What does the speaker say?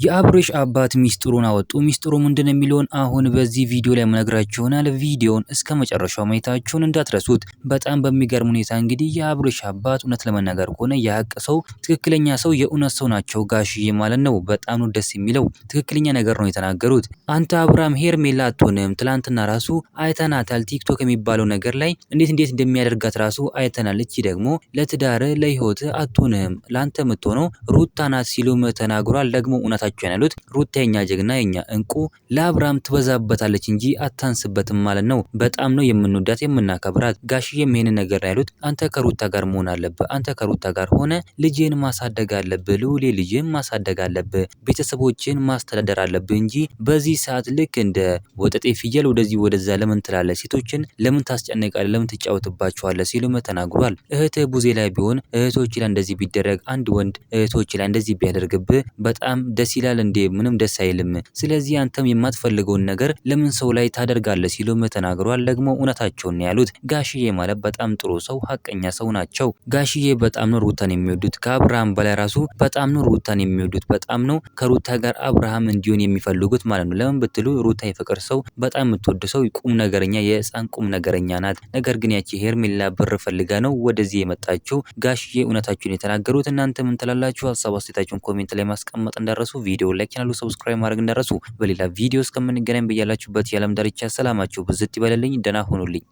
የአብርሽ አባት ሚስጥሩን አወጡ። ሚስጥሩ ምንድነው የሚለውን አሁን በዚህ ቪዲዮ ላይ መነግራችሁ ይሆናል። ቪዲዮውን እስከ መጨረሻው ማየታችሁን እንዳትረሱት። በጣም በሚገርም ሁኔታ እንግዲህ የአብርሽ አባት እውነት ለመናገር ከሆነ የሀቅ ሰው፣ ትክክለኛ ሰው፣ የእውነት ሰው ናቸው ጋሽዬ ማለት ነው። በጣም ነው ደስ የሚለው። ትክክለኛ ነገር ነው የተናገሩት። አንተ አብርሃም ሄርሜላ አትሆንም። ትላንትና ራሱ አይተናታል። ቲክቶክ የሚባለው ነገር ላይ እንዴት እንደሚያደርጋት ራሱ አይተናል። እቺ ደግሞ ለትዳር ለህይወት አትሆንም፣ ላንተ የምትሆነው ሩታ ናት ሲሉም ተናግሯል። ደግሞ እውነታቸውን ያሉት ሩታ የኛ ጀግና የኛ እንቁ ለአብርሃም ትበዛበታለች እንጂ አታንስበትም ማለት ነው። በጣም ነው የምንወዳት የምናከብራት። ጋሽዬም ይሄንን ነገር ያሉት አንተ ከሩታ ጋር መሆን አለብህ፣ አንተ ከሩታ ጋር ሆነ ልጅን ማሳደግ አለብህ፣ ልውሌ ልጅን ማሳደግ አለብህ፣ ቤተሰቦችን ማስተዳደር አለብህ እንጂ በዚህ ሰዓት ልክ እንደ ወጠጤ ፍየል ወደዚህ ወደዛ ለምን ትላለህ? ሴቶችን ለምን ታስጨንቃለህ? ለምን ትጫወትባቸዋለህ? ሲሉም ተናግሯል። እህትህ ቡዜ ላይ ቢሆን እህቶች ላይ እንደዚህ ቢደረግ፣ አንድ ወንድ እህቶች ላይ እንደዚህ ቢያደርግብህ በጣም ደስ ይላል እንዴ? ምንም ደስ አይልም። ስለዚህ አንተም የማትፈልገውን ነገር ለምን ሰው ላይ ታደርጋለህ? ሲሉም ተናግሯል። ደግሞ እውነታቸውን ነው ያሉት። ጋሽዬ ማለት በጣም ጥሩ ሰው፣ ሀቀኛ ሰው ናቸው። ጋሽዬ በጣም ነው ሩታን የሚወዱት። ከአብርሃም በላይ ራሱ በጣም ነው ሩታን የሚወዱት። በጣም ነው ከሩታ ጋር አብርሃም እንዲሆን የሚፈልጉት ማለት ነው። ለምን ብትሉ ሩታ የፍቅር ሰው፣ በጣም የምትወድ ሰው፣ ቁም ነገረኛ፣ የህፃን ቁም ነገረኛ ናት። ነገር ግን ያቺ ሄርሜላ ብር ፈልጋ ነው ወደዚህ የመጣችው። ጋሽዬ እውነታቸውን የተናገሩት። እናንተ ምን ትላላችሁ? ሀሳብ አስተያየታችሁን ኮሜንት ላይ ማስቀመጥ እንዳረሱ፣ ቪዲዮ ላይክ ቻናሉ ሰብስክራይብ ማድረግ እንዳረሱ። በሌላ ቪዲዮ እስከምንገናኝ በያላችሁበት የዓለም ዳርቻ ሰላማችሁ ብዝት ይበልልኝ። ደህና ሁኑልኝ።